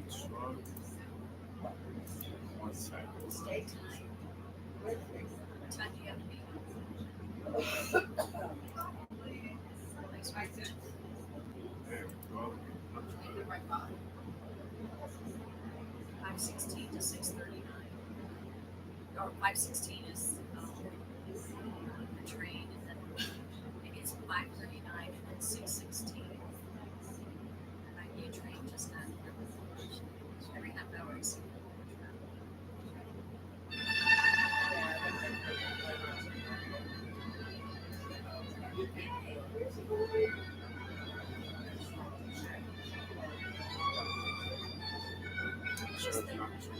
Sure. One second. Stay tuned. What time do you have to be? There we go. 5:16 to 6:39, or 5:16 is the train, and then maybe it's 5:39 and then 6:16. There might be a train just not every half hour. Sure, not true.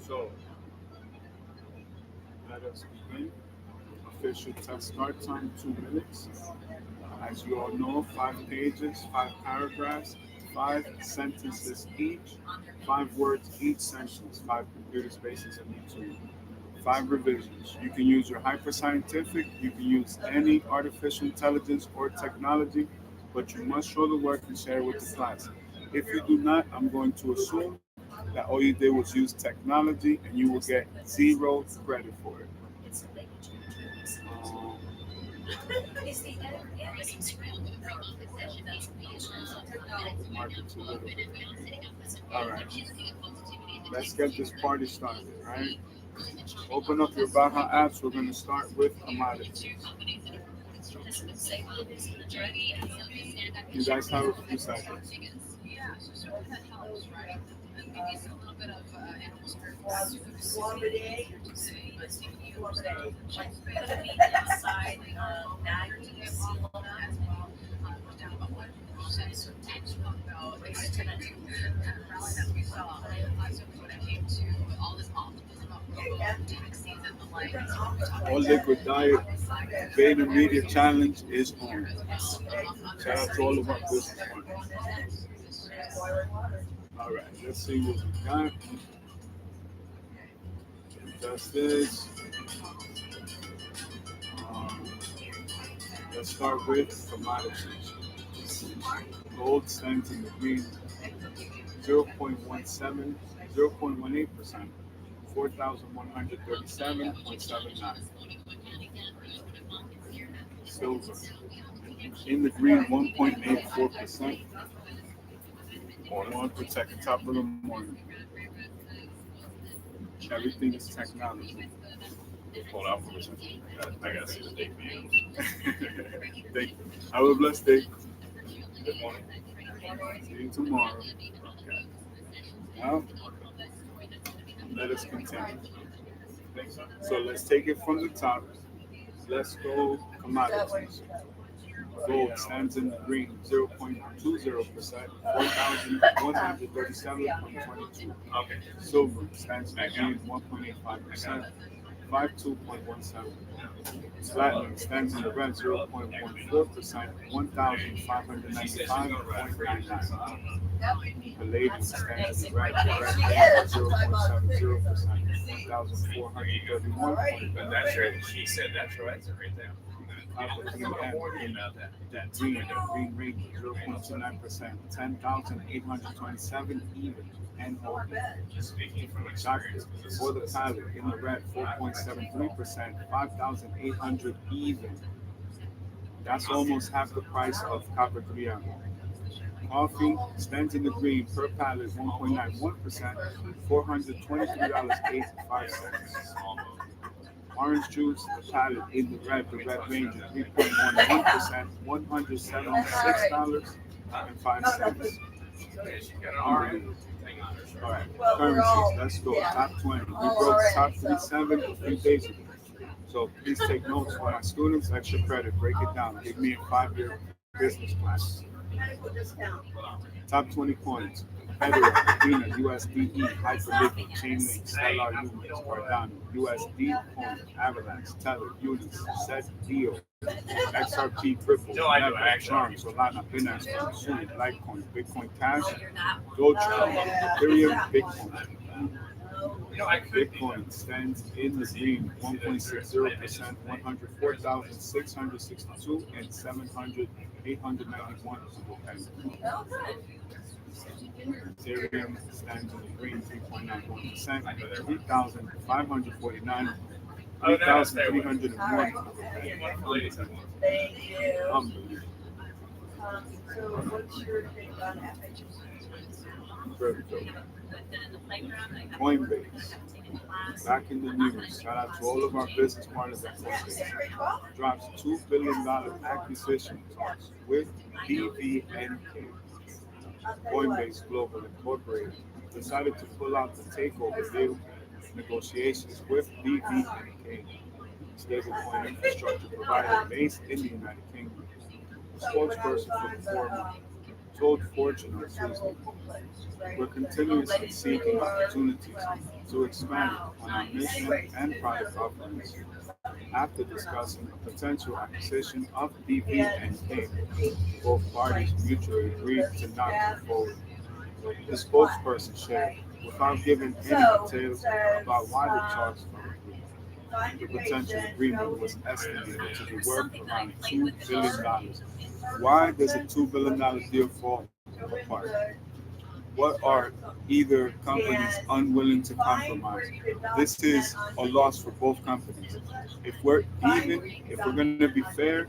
So, let us begin. Official test start time 2 minutes. As you all know, 5 pages, 5 paragraphs, 5 sentences each, 5 words each sentence, 5 computer spaces in between. 5 revisions. You can use your hyperscientific, you can use any artificial intelligence or technology, but you must show the work and share it with the class. If you do not, I'm going to assume that all you did was use technology and you will get 0 credit for it. Um, Is the editing screen Mark it to little. All right, let's get this party started, right? Open up your Baja apps. We're going to start with commodities. You guys have a few seconds. All liquid diet Vayner Media Challenge is on. Shout out to all of our business partners. All right, let's see what we got. Just this. Um, let's start with commodities. Gold stands in the green 0.17, 0.18%, 4,137.79. Silver in the green 1.84%. One protect the top of the morning. Everything is technology. Hold on for a second. I gotta see the date for you. Thank you. Have a blessed day. Good morning. See you tomorrow. Okay. Now, let us continue. So let's take it from the top. Let's go commodities. Gold stands in the green 0.20%, 4,137.22. Okay. Silver stands in the green 1.85%, 52.17. Platinum stands in the red 0.14%, 1,595.99. Palladium stands in the red 0.70%, 1,431. But that's right. She said that's right. So right there. Copper in that green rate 0.29%, 10,827 even and holding. Speaking from Chocolate experience. for the pallet in the red 4.73%, 5,800 even. That's almost half the price of copper Criollo. Coffee stands in the green per pallet 1.91%, $423.85. Orange juice, the pallet in the red range of 3.11%, $176.05. All right, currencies, let's go. Top 20. We broke top 37 a few days ago. So please take notes for our students. Extra credit, break it down. Give me a 5-year business class. Top 20 coins. Federal, Vina, USDE, Hyperliquid, Chainlink, Stellar Units, Cardano, USD, Coin, Avalanche, Tether, Units, Set, Dio, XRP, crypto, No, I do, Netflix, actually. Solana, Binance, Sui, Litecoin, Bitcoin Cash, Oh, you're that one. Dogecoin, Ethereum, Bitcoin. I could be. Bitcoin stands in the green, 1.60%, 104,662 and 891 pennies. Oh, good. Ethereum stands in the green, 3.91%, 3,549, Oh, no, stay away. 3,301 pennies. Thank you. Unbelievable. So what's your take on FHA? Very good. I've been in the playground. I have Coinbase. taken class. Back in the news, shout out to all of our business partners at Coinbase. Drops $2 billion acquisition talks with BVNK. Coinbase Global Incorporated decided to pull out the takeover deal negotiations with BVNK, stablecoin infrastructure provider based in the United Kingdom. A spokesperson for the firm told Fortune on Tuesday, "We're continuously seeking opportunities to expand on our mission and product offerings. After discussing a potential acquisition of BVNK, both parties mutually agreed to not move forward." The spokesperson shared, without giving any details about why the talks fell through. The potential agreement was estimated to be worth around $2 billion. Why does a $2 billion deal fall apart? What are either companies unwilling to compromise? This is a loss for both companies. If we're even, if we're going to be fair,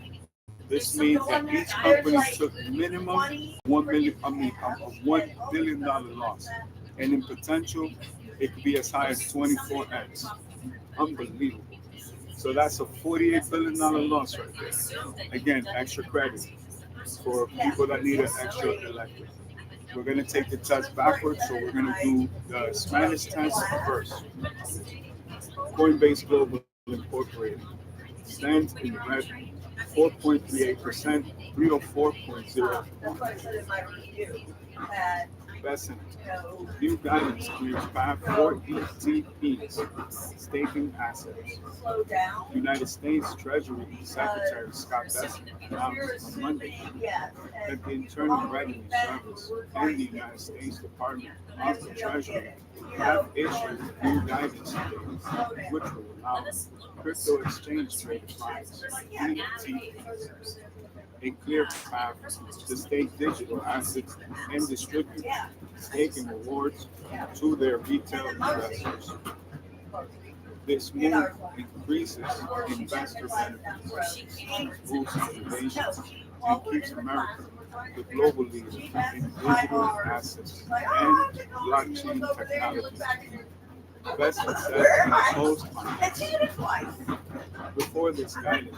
this means that each company took minimum $1 billion loss, and in potential, it could be as high as 24x. Unbelievable. So that's a $48 billion loss right there. Again, extra credit for people that need an extra electric. We're going to take the test backwards, so we're going to do the Spanish test first. Coinbase Global Incorporated stands in red, 4.38%, 304.0. That's why I said in my review that, Besant. you know, New guidance clears path for ETPs, staking assets. slow down. United States Treasury Secretary Scott Bessent announced on Monday Yes. that the Internal Revenue Service and the United States Department of the Treasury have issued new guidance today, which will allow crypto exchange traded funds, ETPs, a clear path to stake digital assets and distribute staking rewards to their retail investors. This move increases investor benefits, boosts innovation, and keeps America the global leader in digital assets and blockchain technology. Besant said in a post on X, before this guidance,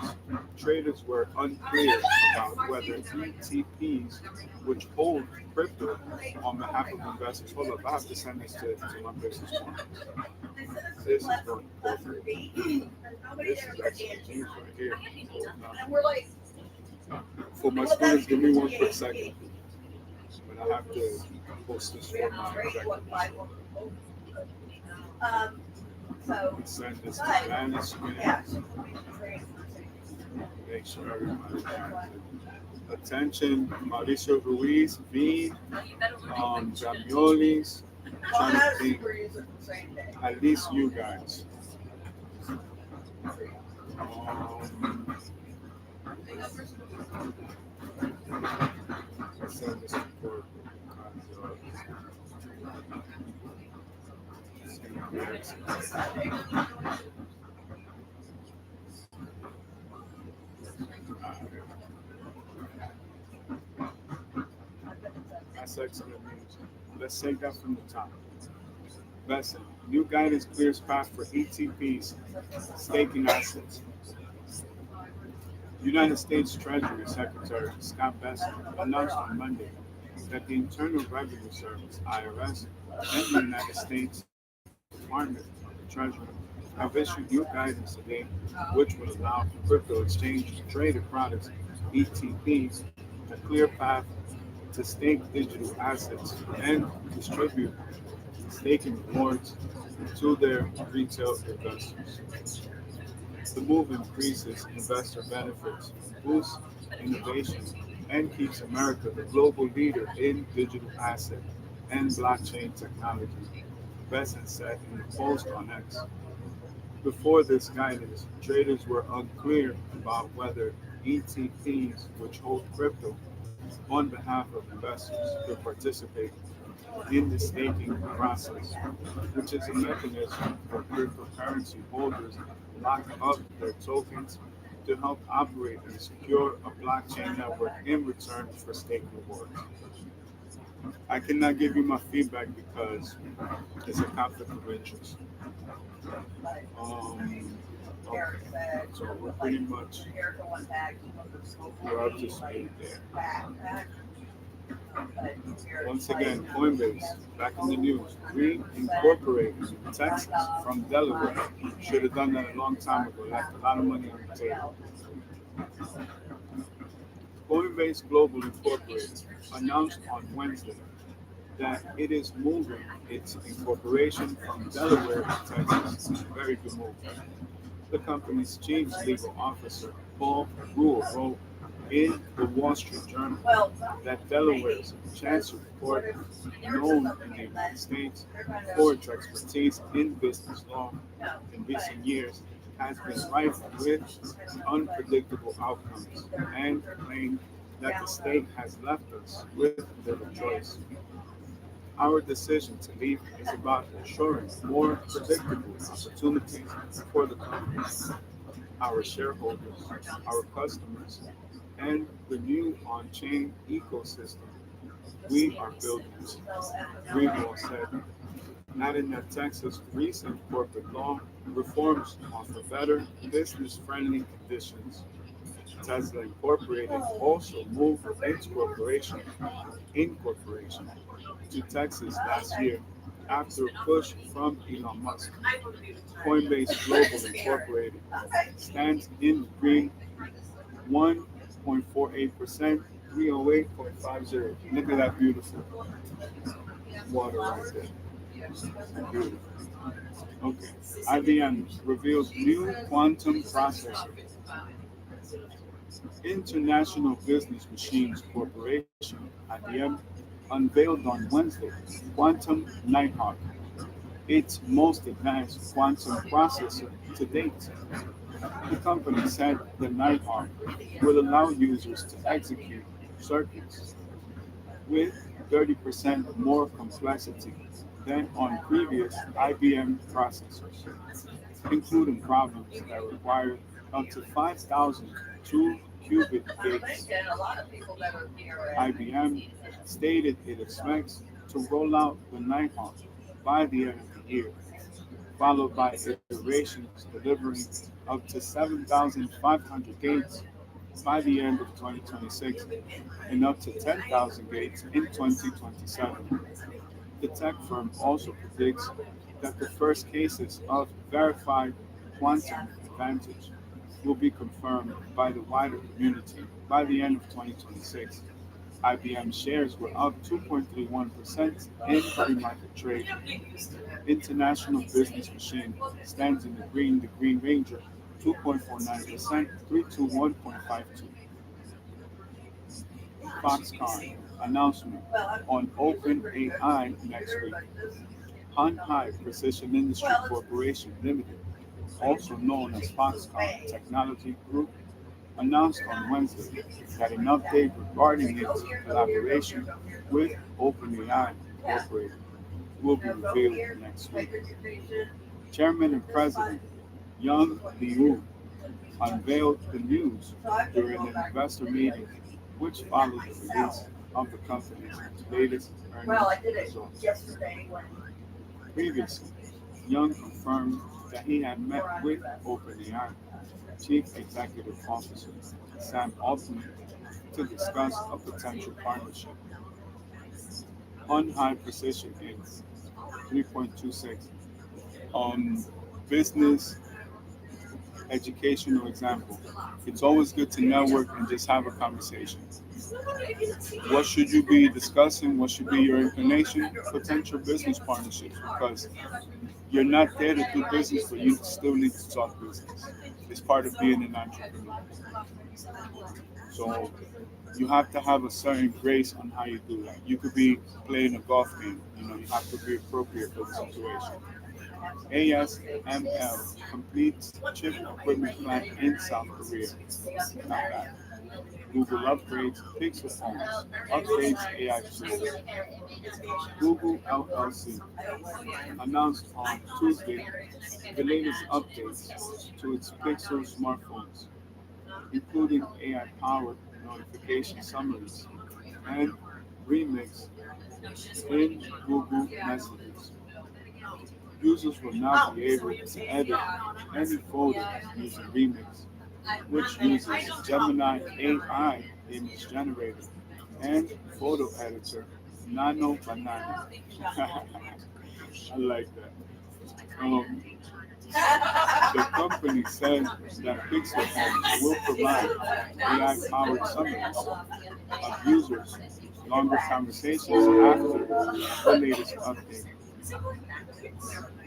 traders were unclear about whether ETPs, which hold crypto on behalf of investors, hold up, I have to send this to my business partner. This is going forward. This is actually huge right here. And we're like, For my students, give me 1 quick second. But I have to post this for my executive. So, Send this to Spanish screen. Make sure everybody has it. Attention, Mauricio Ruiz, Bean, Jamiolis, trying to think, at least you guys. Send this to Court That's excellent news. Let's take that from the top. Besant, new guidance clears path for ETPs, staking assets. United States Treasury Secretary Scott Bessent announced on Monday that the Internal Revenue Service, IRS, and the United States Department of the Treasury have issued new guidance today, which would allow crypto exchange traded products, ETPs, a clear path to stake digital assets and distribute staking rewards to their retail investors. The move increases investor benefits, boosts innovation, and keeps America the global leader in digital asset and blockchain technology, Besant said in a post on X. Before this guidance, traders were unclear about whether ETPs, which hold crypto on behalf of investors, could participate in the staking process, which is a mechanism for cryptocurrency holders to lock up their tokens to help operate and secure a blockchain network in return for stake rewards. I cannot give you my feedback because it's a conflict of interest. Okay, so we're pretty much we're up to speed there. Once again, Coinbase, back in the news, reincorporated Texas from Delaware. Should have done that a long time ago. Left a lot of money on the table. Coinbase Global Incorporated announced on Wednesday that it is moving its incorporation from Delaware to Texas. Very good move. The company's chief legal officer, Paul Rule, wrote in the Wall Street Journal that Delaware's Chancery Court, known in the United States for its expertise in business law in recent years, has been rife with unpredictable outcomes and claimed that the state has left us with little choice. Our decision to leave is about ensuring more predictable opportunities for the company, our shareholders, our customers, and the new on-chain ecosystem we are building. Greenwald said, adding that Texas' recent corporate law reforms offer better business-friendly conditions. Tesla Incorporated also moved its incorporation to Texas last year after a push from Elon Musk. Coinbase Global Incorporated stands in the green 1.48%, 308.50. Look at that beautiful water right there. Beautiful. Okay. IBM reveals new quantum processor. International Business Machines Corporation, IBM, unveiled on Wednesday Quantum Nighthawk, its most advanced quantum processor to date. The company said the Nighthawk will allow users to execute circuits with 30% more complexity than on previous IBM processors, including problems that require up to 5,002 qubit gates. IBM stated it expects to roll out the Nighthawk by the end of the year, followed by iterations delivering up to 7,500 gates by the end of 2026 and up to 10,000 gates in 2027. The tech firm also predicts that the first cases of verified quantum advantage will be confirmed by the wider community by the end of 2026. IBM shares were up 2.31% in pre-market trade. International Business Machine stands in the Green Ranger, 2.49%, 321.52. Foxconn announcement on OpenAI next week. Han High Precision Industry Corporation Limited, also known as Foxconn Technology Group, announced on Wednesday that an update regarding its collaboration with OpenAI Incorporated will be revealed next week. Chairman and President Young Liu unveiled the news during an investor meeting, which followed the release of the company's latest earnings results. Previously, Young confirmed that he had met with OpenAI Chief Executive Officer Sam Altman to discuss a potential partnership. On high precision is 3.26. Business educational example. It's always good to network and just have a conversation. What should you be discussing? What should be your inclination? Potential business partnerships, because you're not there to do business, but you still need to talk business. It's part of being an entrepreneur. So you have to have a certain grace on how you do that. You could be playing a golf game. You have to be appropriate for the situation. ASML completes chip equipment plant in South Korea. Not bad. Google upgrades Pixel phones, upgrades AI tools. Google LLC announced on Tuesday the latest updates to its Pixel smartphones, including AI-powered notification summaries and remix in Google Messages. Users will now be able to edit any photos using Remix, which uses Gemini AI image generator and photo editor Nano Banana. I like that. Um, the company said that Pixel phones will provide AI-powered summaries of users, longer conversations after the latest update.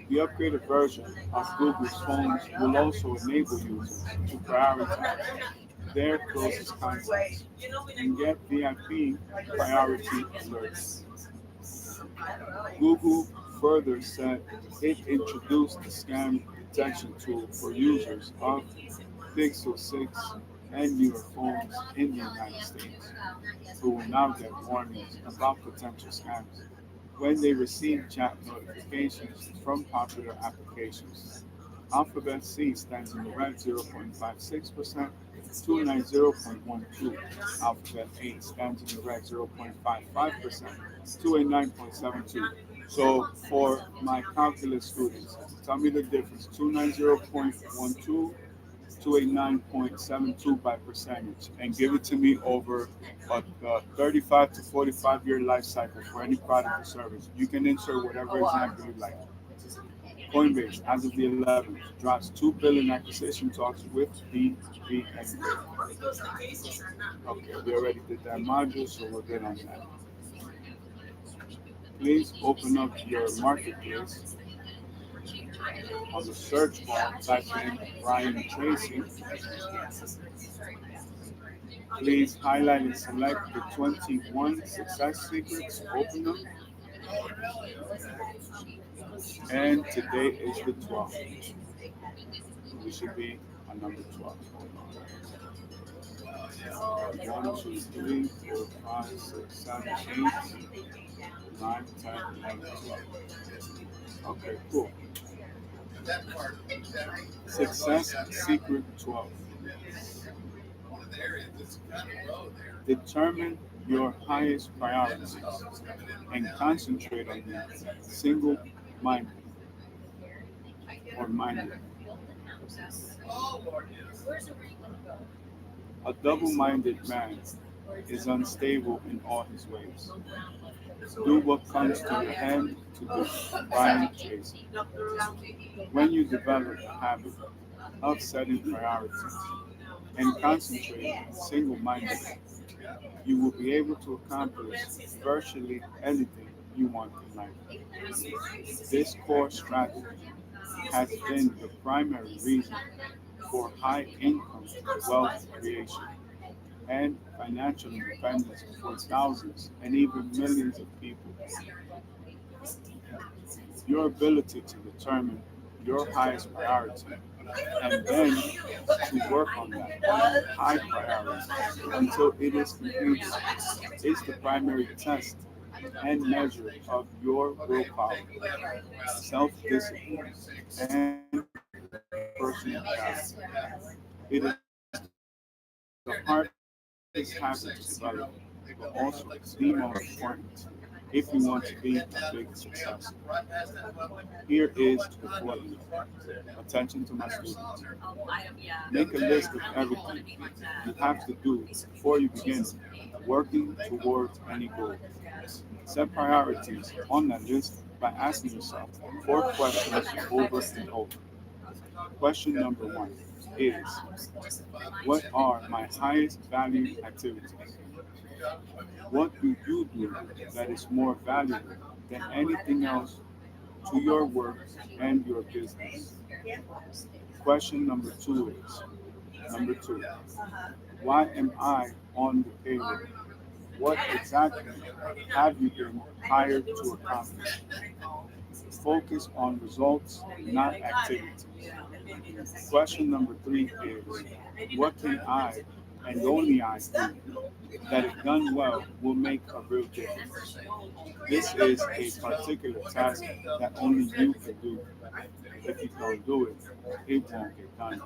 The upgraded version of Google's phones will also enable users to prioritize their closest contacts and get VIP priority alerts. Google further said it introduced the scam detection tool for users of Pixel 6 and newer phones in the United States, who will now get warnings about potential scams when they receive chat notifications from popular applications. Alphabet C stands in the red 0.56%, 290.12. Alphabet A stands in the red 0.55%, 289.72. So for my calculus students, tell me the difference. 290.12 to a 9.72 by percentage and give it to me over a 35 to 45-year life cycle for any product or service. You can insert whatever example you like. Coinbase, as of the 11th, drops 2 billion acquisition talks with BVNK. Okay, we already did that module, so we're good on that. Please open up your marketplace. On the search bar, type in Ryan Tracy. Please highlight and select the 21 success secrets, open them, and today is the 12th. We should be on number 12. 1, 2, 3, 4, 5, 6, 7, 8, 9, 10, 11, 12. Okay, cool. Success secret 12. Determine your highest priorities and concentrate on them single-minded or minded. A double-minded man is unstable in all his ways. Do what comes to your head to do. Brian Tracy. When you develop a habit of setting priorities and concentrating single-mindedly, you will be able to accomplish virtually anything you want in life. This core strategy has been the primary reason for high income wealth creation and financial independence for thousands and even millions of people. Your ability to determine your highest priority and then to work on that high priority until it is complete is the primary test and measure of your willpower, self-discipline, and personal character. It is the hardest habit to develop, but also the most important if you want to be a big success. Here is the formula. Attention to my students. Make a list of everything you have to do before you begin working towards any goal. Set priorities on that list by asking yourself 4 questions over and over. Question number 1 is, what are my highest value activities? What do you do that is more valuable than anything else to your work and your business? Question number two, why am I on the payroll? What exactly have you been hired to accomplish? Focus on results, not activities. Question number three is, what can I and only I do that if done well will make a real difference? This is a particular task that only you can do. If you don't do it, it won't get done.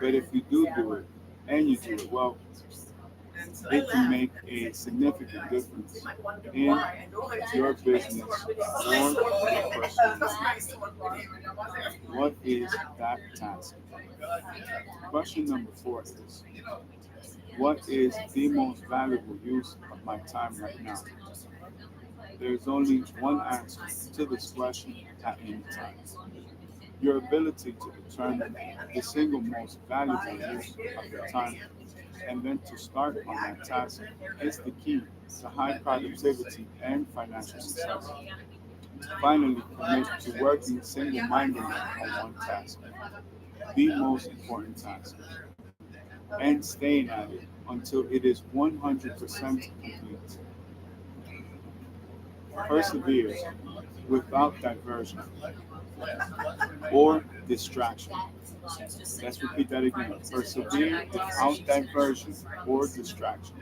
But if you do it, and you do it well, it can make a significant difference in your business or your personal life. What is that task? Question number four is, what is the most valuable use of my time right now? There is only one answer to this question at any time. Your ability to determine the single most valuable use of your time and then to start on that task is the key to high productivity and financial success. Finally, commit to working single-mindedly on one task, the most important task, and staying at it until it is 100% complete. Persevere without diversion or distraction. Let's repeat that again. Persevere without diversion or distraction.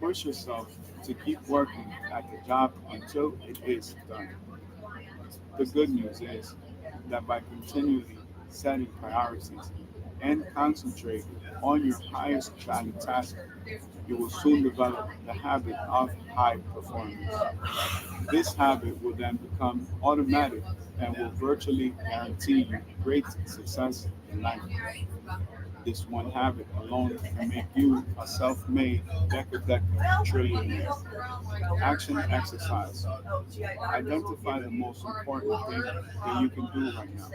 Push yourself to keep working at the job until it is done. The good news is that by continually setting priorities and concentrating on your highest value task, you will soon develop the habit of high performance. This habit will then become automatic and will virtually guarantee you great success in life. This one habit alone can make you a self-made trillionaire. Action exercise. Identify the most important thing that you can do right now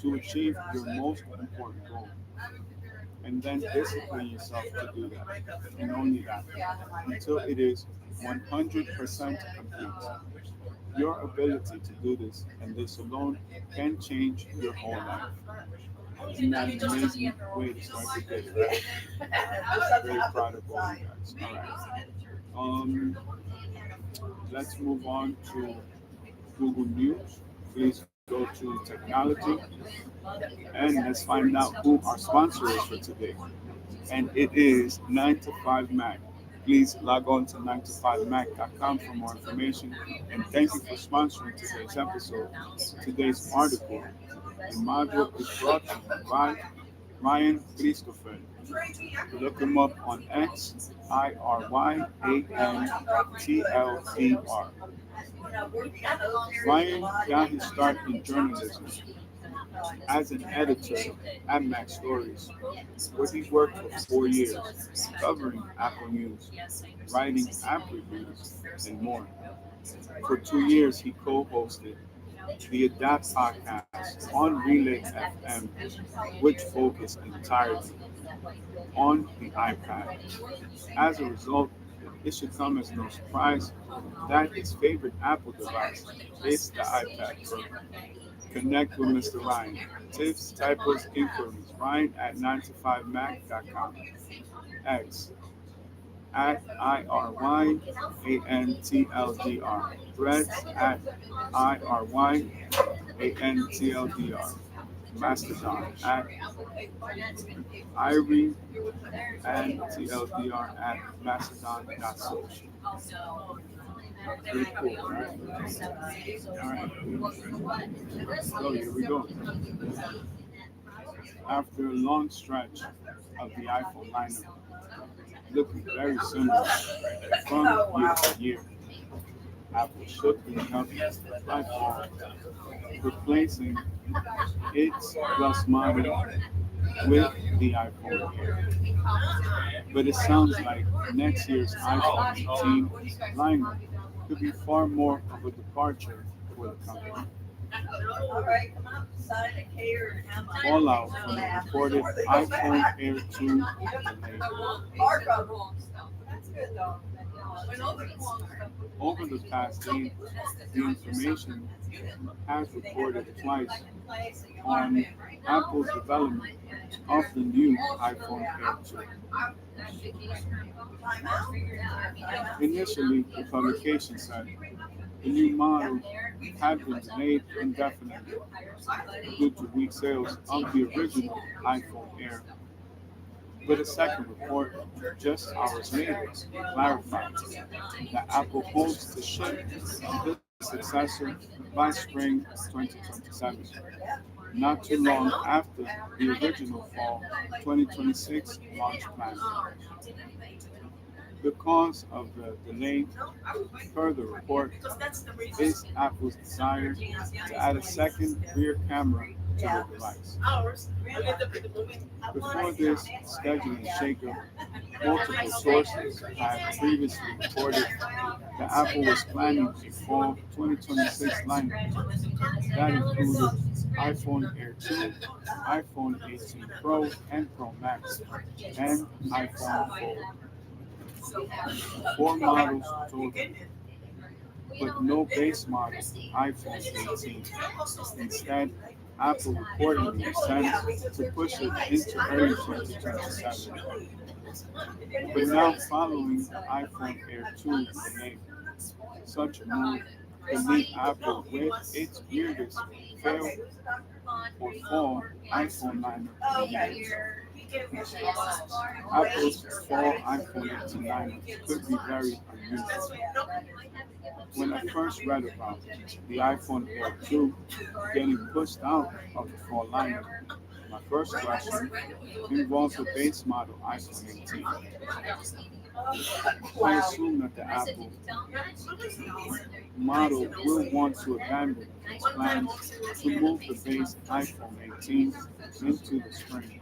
to achieve your most important goal. And then discipline yourself to do that, and only that, until it is 100% complete. Your ability to do this and this alone can change your whole life. Isn't that an amazing way to start the day, right? Very proud of all you guys. All right. Let's move on to Google News. Please go to technology and let's find out who our sponsor is for today. And it is 9 to 5 Mac. Please log on to 9to5mac.com for more information. And thank you for sponsoring today's episode. Today's article, the module is brought to you by Ryan Christopher. Look him up on X, IRYANTLDR. Ryan got his start in journalism as an editor at Mac Stories, where he worked for 4 years, covering Apple News, writing app reviews, and more. For 2 years, he co-hosted the Adapt podcast on Relay FM, which focused entirely on the iPad. As a result, it should come as no surprise that his favorite Apple device is the iPad Pro. Connect with Mr. Ryan. Tips, typos, inquiries. Ryan at 9to5mac.com. X at IRYANTLDR. Threads at IRYANTLDR. Mastodon at Irie and TLDR at mastodon.social. Pretty cool, right? Alright. So here we go. After a long stretch of the iPhone lineup looking very similar from year to year, Apple shook things up by fall, replacing its Plus model with the iPhone Air. But it sounds like next year's iPhone 18 lineup could be far more of a departure for the company. Fallout from the reported iPhone Air 2 delay. Over the past days, the information has reported twice on Apple's development of the new iPhone Air 2. Initially, the publication said the new model had been delayed indefinitely due to weak sales of the original iPhone Air. But a second report, just hours later, clarified that Apple hopes to ship the successor by spring 2027, not too long after the original fall 2026 launch plan. The cause of the delay, per the report, is Apple's desire to add a second rear camera to the device. Before this scheduling shakeup, multiple sources had previously reported that Apple was planning a fall 2026 lineup that included iPhone Air 2, iPhone 18 Pro and Pro Max, and iPhone 4. Four models total, but no base model iPhone 18. Instead, Apple reportedly intends to push it into early 2027. But now following the iPhone Air 2 delay, such a move could leave Apple with its weirdest fail or fall iPhone lineup in years. Apple's fall iPhone 18 lineup could be very unusual. When I first read about the iPhone Air 2 getting pushed out of the fall lineup, my first question involves the base model iPhone 18. I assume that the Apple model will want to abandon its plans to move the base iPhone 18 into the spring.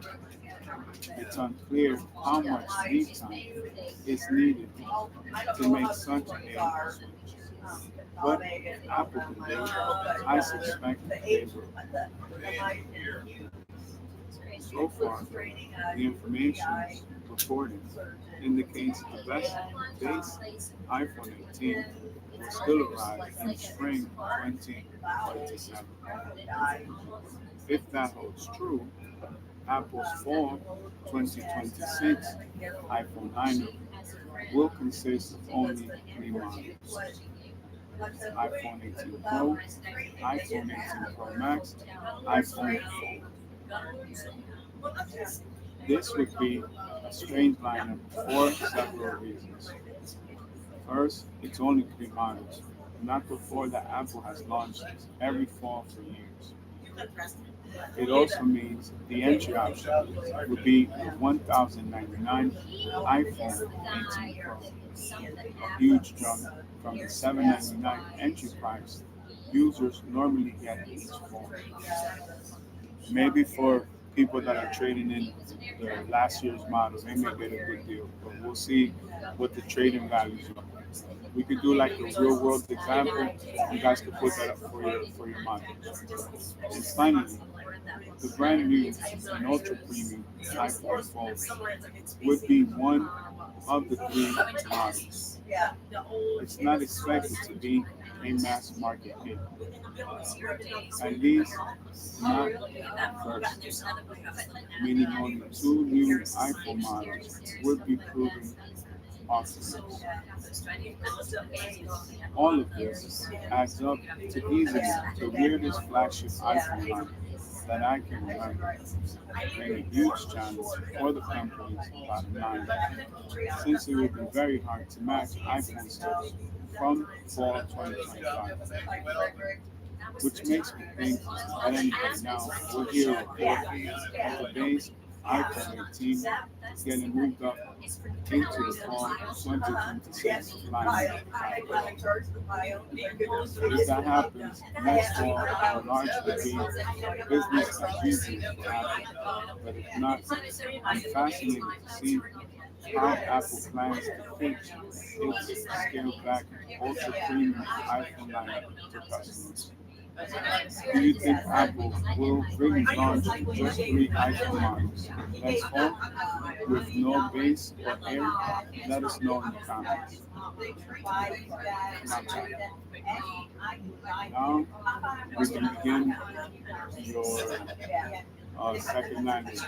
It's unclear how much lead time is needed to make such a switch. But if Apple can do it, I suspect they will. So far, the information reported indicates the base iPhone 18 will still arrive in spring 2027. If that holds true, Apple's fall 2026 iPhone lineup will consist of only three models: iPhone 18 Pro, iPhone 18 Pro Max, iPhone 4. This would be a strange lineup for several reasons. First, it's only three models, not the four that Apple has launched every fall for years. It also means the entry option would be the $1,099 iPhone 18 Pro, a huge jump from the $799 entry price users normally get each fall. Maybe for people that are trading in the last year's models, they may get a good deal, but we'll see what the trading values are. We could do like a real world example. You guys could put that up for your models. And finally, the brand new and ultra premium iPhone 4 would be one of the three models. It's not expected to be a mass market hit, at least not at first, meaning only two new iPhone models would be proven awesome. All of this adds up to easily the weirdest flagship iPhone lineup that I can remember, and a huge challenge for the company's bottom line, since it would be very hard to match iPhone stores from fall 2025. Which makes me think that anybody now will hear a report of the base iPhone 18 getting moved up into the fall 2026 lineup. If that happens, next fall will largely be business as usual for Apple. But if not, I'm fascinated to see how Apple plans to pitch its scaled back ultra premium iPhone lineup to customers. Do you think Apple will really launch just three iPhone models? That's all, with no bass or air? Let us know in the comments. Now we can begin your second language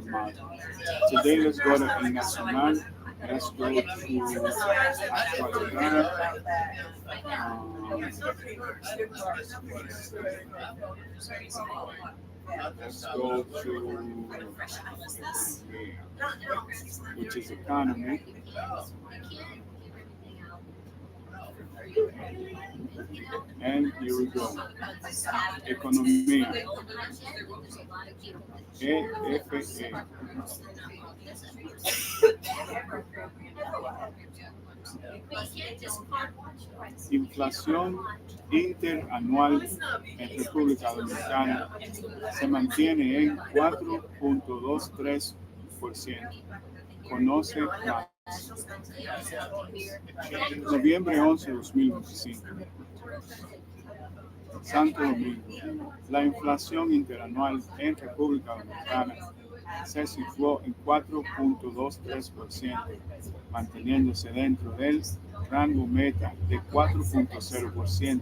model. Today let's go to El Nacional. Let's go to Actualidad. Let's go to which is economy. And here we go. Economía. EFE. Inflación interanual en República Dominicana se mantiene en 4.23%. Conoce más. Noviembre 11 de 2025. Santo Domingo. La inflación interanual en República Dominicana se situó en 4.23%, manteniéndose dentro del rango meta de 4.0%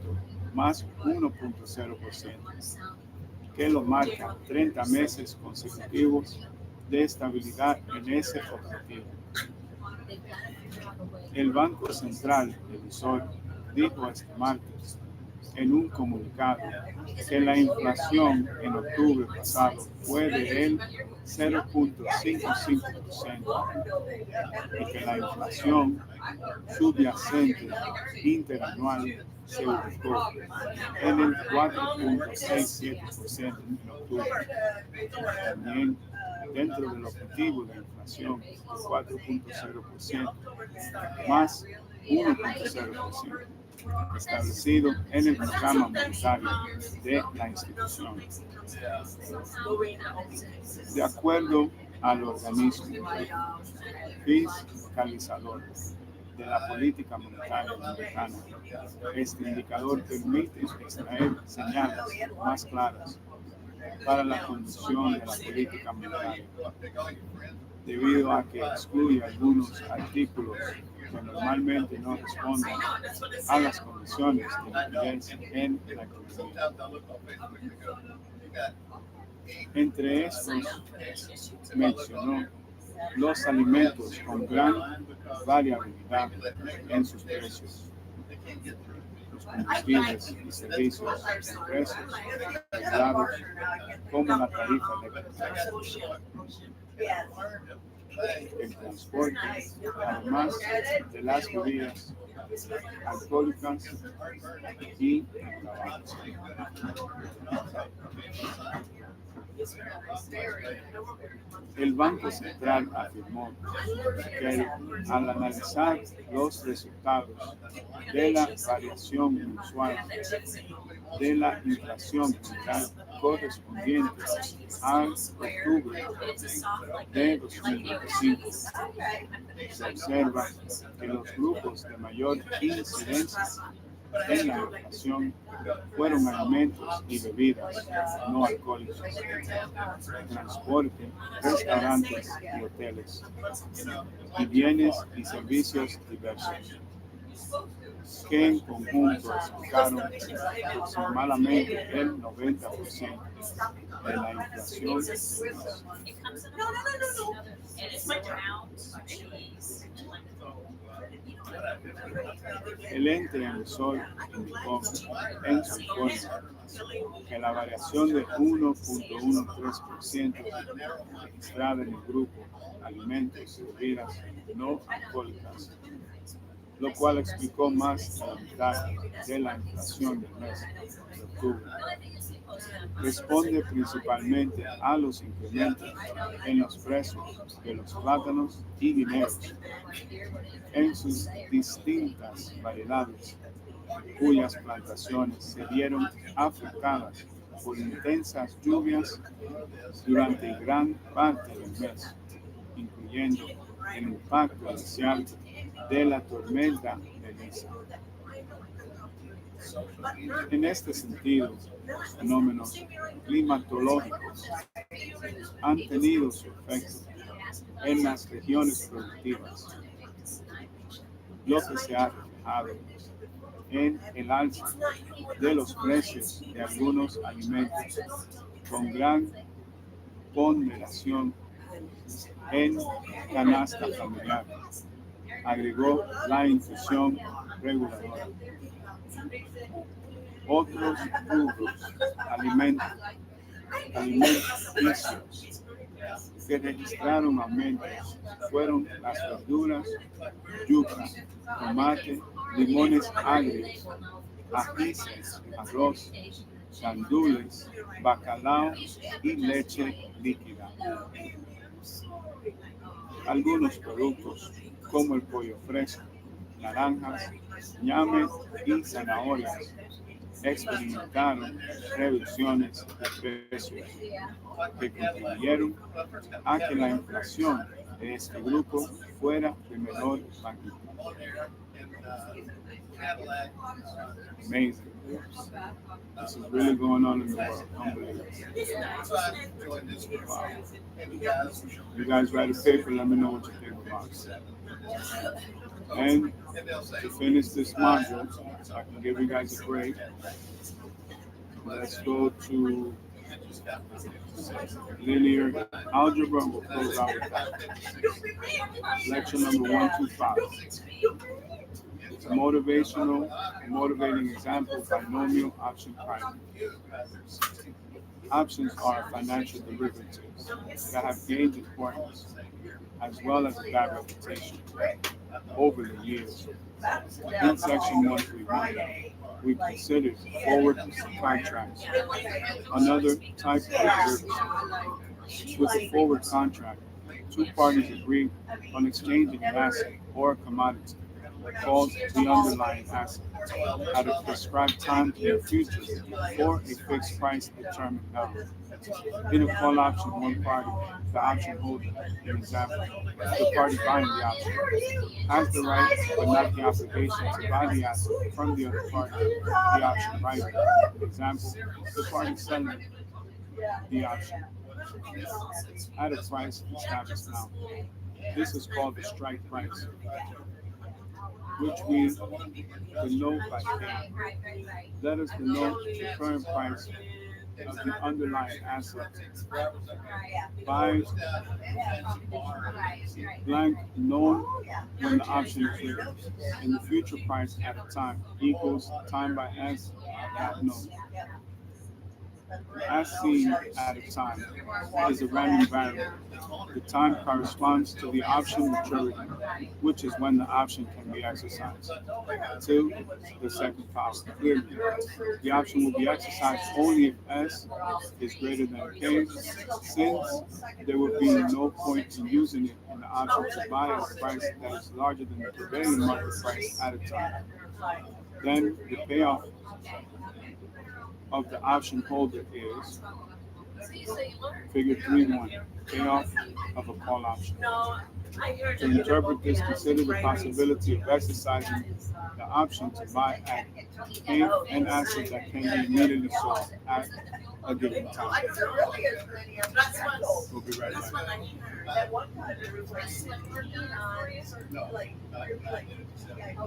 más 1.0%, que lo marca 30 meses consecutivos de estabilidad en ese objetivo. El Banco Central emisor dijo este martes en un comunicado que la inflación en octubre pasado fue del 0.55% y que la inflación subyacente interanual se ubicó en el 4.67% en octubre. También dentro del objetivo de inflación de 4.0% más 1.0%. Establecido en el programa monetario de la institución. De acuerdo al organismo fiscalizador de la política monetaria dominicana, este indicador permite extraer señales más claras para la conducción de la política monetaria, debido a que excluye algunos artículos que normalmente no responden a las condiciones de liquidez en la economía. Entre estos mencionó los alimentos con gran variabilidad en sus precios, los combustibles y servicios en precios regulados como la tarifa eléctrica, el transporte, además de las bebidas alcohólicas y el tabaco. El Banco Central afirmó que al analizar los resultados de la variación mensual de la inflación general correspondiente al octubre de 2025, se observa que los grupos de mayor incidencia en la inflación fueron alimentos y bebidas no alcohólicos, transporte, restaurantes y hoteles, y bienes y servicios diversos, que en conjunto explicaron aproximadamente el 90% de la inflación. El ente emisor indicó en su informe que la variación de 1.13% registrada en el grupo alimentos y bebidas no alcohólicas, lo cual explicó más de la mitad de la inflación del mes de octubre, responde principalmente a los incrementos en los precios de los plátanos y guineos en sus distintas variedades, cuyas plantaciones se vieron afectadas por intensas lluvias durante gran parte del mes, incluyendo el impacto inicial de la tormenta Melissa. En este sentido, los fenómenos climatológicos han tenido su efecto en las regiones productivas, lo que se ha reflejado en el alza de los precios de algunos alimentos con gran ponderación en canasta familiar, agregó la institución reguladora. Otros rubros alimenticios que registraron aumentos fueron las verduras, yuca, tomate, limones agrios, ajíes, arroz, gandules, bacalao y leche líquida. Algunos productos como el pollo fresco, naranjas, ñame y zanahorias experimentaron reducciones de precios que contribuyeron a que la inflación de este grupo fuera de menor magnitud. Amazing. This is really going on in the world. Unbelievable. Wow. You guys write a paper, let me know what you think about it. And to finish this module, so I can give you guys a break, let's go to linear algebra and we'll close out with that. Lecture number 125. It's a motivating example, binomial option pricing. Options are financial derivatives that have gained importance as well as a bad reputation over the years. In section 131, we considered forward contracts, another type of derivative. With a forward contract, two parties agree on exchanging an asset or a commodity called the underlying asset at a prescribed time in the future for a fixed price determined now. In a call option, one party, the option holder, an example, the party buying the option, has the right but not the obligation to buy the asset from the other party, the option writer. Example, the party selling the option at a price established now. This is called the strike price, which we denote by K. Let us denote the current price of the underlying asset by blank known when the option is written, and the future price at a time equals time by S not known. As seen at a time is a random variable. The time corresponds to the option maturity, which is when the option can be exercised, till the second power. Clearly, the option will be exercised only if S is greater than K, since there would be no point in using it in the option to buy at a price that is larger than the prevailing market price at a time. Then the payoff of the option holder is figure 3.1, payoff of a call option. To interpret this, consider the possibility of exercising the option to buy at an asset that can be immediately sold at a given time. We'll be right back.